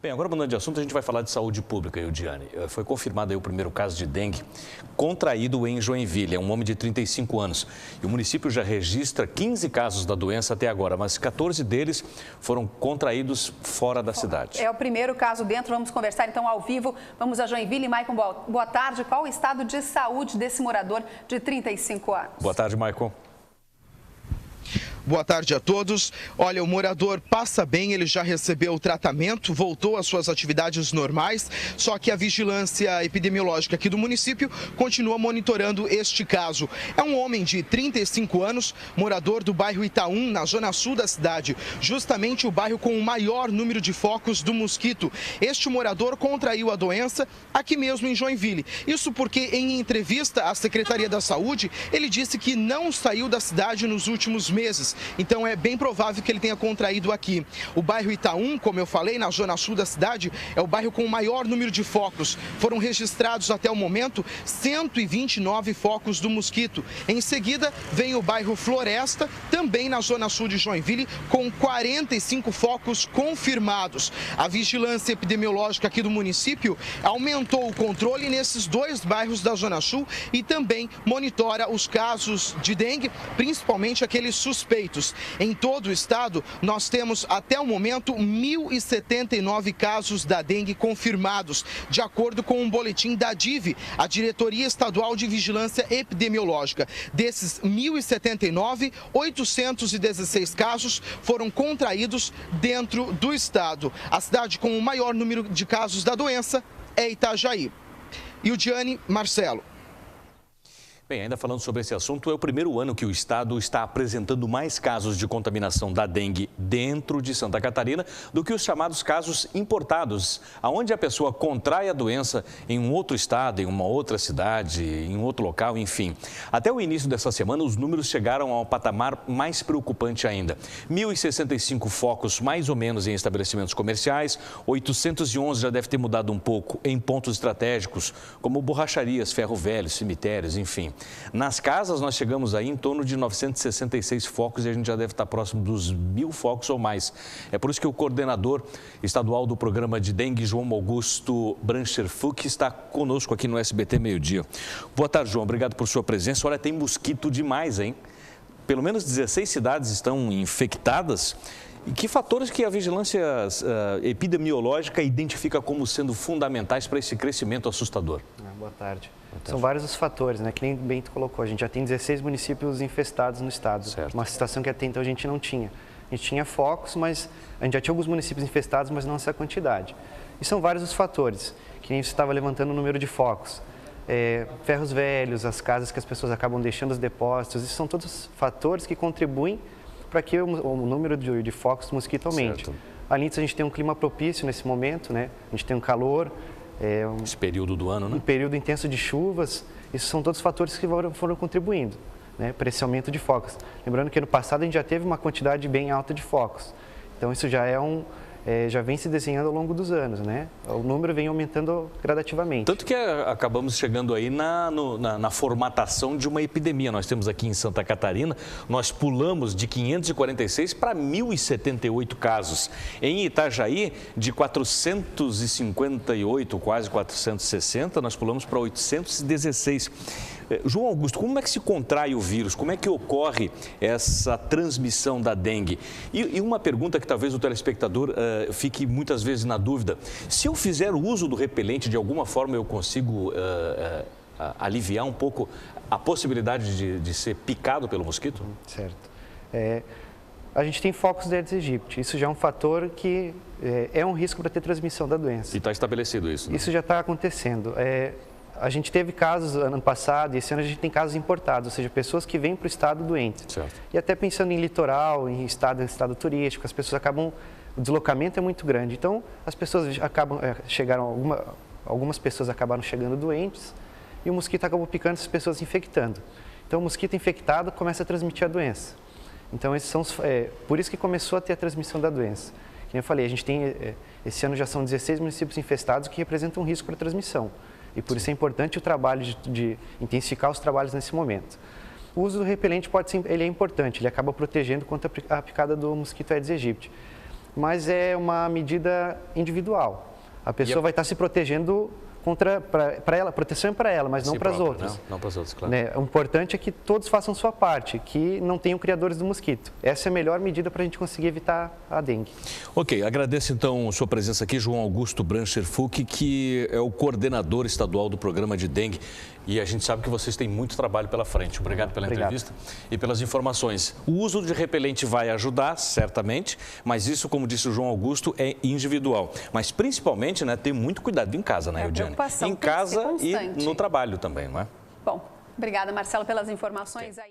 Bem, agora mudando de assunto, a gente vai falar de saúde pública, Eudiane. Foi confirmado aí o primeiro caso de dengue contraído em Joinville. É um homem de 35 anos. E o município já registra 15 casos da doença até agora, mas 14 deles foram contraídos fora da cidade. É o primeiro caso dentro. Vamos conversar então ao vivo. Vamos a Joinville. Maicon, boa tarde. Qual o estado de saúde desse morador de 35 anos? Boa tarde, Maicon. Boa tarde a todos. Olha, o morador passa bem, ele já recebeu o tratamento, voltou às suas atividades normais, só que a vigilância epidemiológica aqui do município continua monitorando este caso. É um homem de 35 anos, morador do bairro Itaú, na zona sul da cidade, justamente o bairro com o maior número de focos do mosquito. Este morador contraiu a doença aqui mesmo em Joinville. Isso porque, em entrevista à Secretaria da Saúde, ele disse que não saiu da cidade nos últimos meses. Então é bem provável que ele tenha contraído aqui. O bairro Itaú, como eu falei, na zona sul da cidade, é o bairro com o maior número de focos. Foram registrados até o momento 129 focos do mosquito. Em seguida, vem o bairro Floresta, também na zona sul de Joinville, com 45 focos confirmados. A vigilância epidemiológica aqui do município aumentou o controle nesses dois bairros da zona sul e também monitora os casos de dengue, principalmente aqueles suspeitos. Em todo o estado, nós temos até o momento 1.079 casos da dengue confirmados, de acordo com um boletim da DIV, a Diretoria Estadual de Vigilância Epidemiológica. Desses 1.079, 816 casos foram contraídos dentro do estado. A cidade com o maior número de casos da doença é Itajaí. Eudiane, Marcelo. Bem, ainda falando sobre esse assunto, é o primeiro ano que o estado está apresentando mais casos de contaminação da dengue dentro de Santa Catarina do que os chamados casos importados, onde a pessoa contrai a doença em um outro estado, em uma outra cidade, em um outro local, enfim. Até o início dessa semana, os números chegaram ao patamar mais preocupante ainda. 1.065 focos, mais ou menos, em estabelecimentos comerciais, 811 já deve ter mudado um pouco em pontos estratégicos, como borracharias, ferro velho, cemitérios, enfim. Nas casas, nós chegamos aí em torno de 966 focos e a gente já deve estar próximo dos 1.000 focos ou mais. É por isso que o coordenador estadual do programa de dengue, João Augusto Brancher Fuch, está conosco aqui no SBT Meio-Dia. Boa tarde, João. Obrigado por sua presença. Olha, tem mosquito demais, hein? Pelo menos 16 cidades estão infectadas. E que fatores que a vigilância epidemiológica identifica como sendo fundamentais para esse crescimento assustador? Boa tarde. São vários os fatores, né? Que nem o Bento colocou. A gente já tem 16 municípios infestados no estado. Certo. Uma situação que até então a gente não tinha. A gente tinha focos, mas a gente já tinha alguns municípios infestados, mas não essa quantidade. E são vários os fatores, que nem você estava levantando o número de focos. Ferros velhos, as casas que as pessoas acabam deixando os depósitos, isso são todos fatores que contribuem para que o número de focos do mosquito aumente. Certo. Além disso, a gente tem um clima propício nesse momento, né? A gente tem um calor. Esse período do ano, né? Um período intenso de chuvas, esses são todos fatores que foram contribuindo, né, para esse aumento de focos. Lembrando que no passado a gente já teve uma quantidade bem alta de focos, então isso já já vem se desenhando ao longo dos anos, né? O número vem aumentando gradativamente. Tanto que acabamos chegando aí na formatação de uma epidemia. Nós temos aqui em Santa Catarina, nós pulamos de 546 para 1.078 casos. Em Itajaí, de 458, quase 460, nós pulamos para 816. João Augusto, como é que se contrai o vírus? Como é que ocorre essa transmissão da dengue? E uma pergunta que talvez o telespectador fique muitas vezes na dúvida. Se eu fizer o uso do repelente, de alguma forma eu consigo aliviar um pouco a possibilidade de ser picado pelo mosquito? Certo. A gente tem focos de Aedes aegypti. Isso já é um fator que é um risco para ter transmissão da doença. E está estabelecido isso, né? Isso já está acontecendo. A gente teve casos ano passado e esse ano a gente tem casos importados, ou seja, pessoas que vêm para o estado doentes. Certo. E até pensando em litoral, em estado turístico, as pessoas acabam, o deslocamento é muito grande. Então, as pessoas algumas pessoas acabaram chegando doentes e o mosquito acabou picando, essas pessoas infectando. Então, o mosquito infectado começa a transmitir a doença. Então, esses são por isso que começou a ter a transmissão da doença. Como eu falei, a gente tem, esse ano já são 16 municípios infestados que representam um risco para transmissão. E por isso é importante o trabalho de intensificar os trabalhos nesse momento. O uso do repelente ele é importante, ele acaba protegendo contra a picada do mosquito Aedes aegypti. mas é uma medida individual. A pessoa vai estar se protegendo para ela, proteção é para ela, mas não para as outras. Não para as outras, claro. O importante é que todos façam sua parte, que não tenham criadores do mosquito. Essa é a melhor medida para a gente conseguir evitar a dengue. Ok, agradeço então a sua presença aqui, João Augusto Brancher Fuch, que é o coordenador estadual do programa de dengue. E a gente sabe que vocês têm muito trabalho pela frente. Obrigado pela entrevista e pelas informações. O uso de repelente vai ajudar, certamente, mas isso, como disse o João Augusto, é individual. Mas principalmente, né, ter muito cuidado em casa, né, Eudiane? Em casa e no trabalho também, não é? Bom, obrigada, Marcelo, pelas informações aí.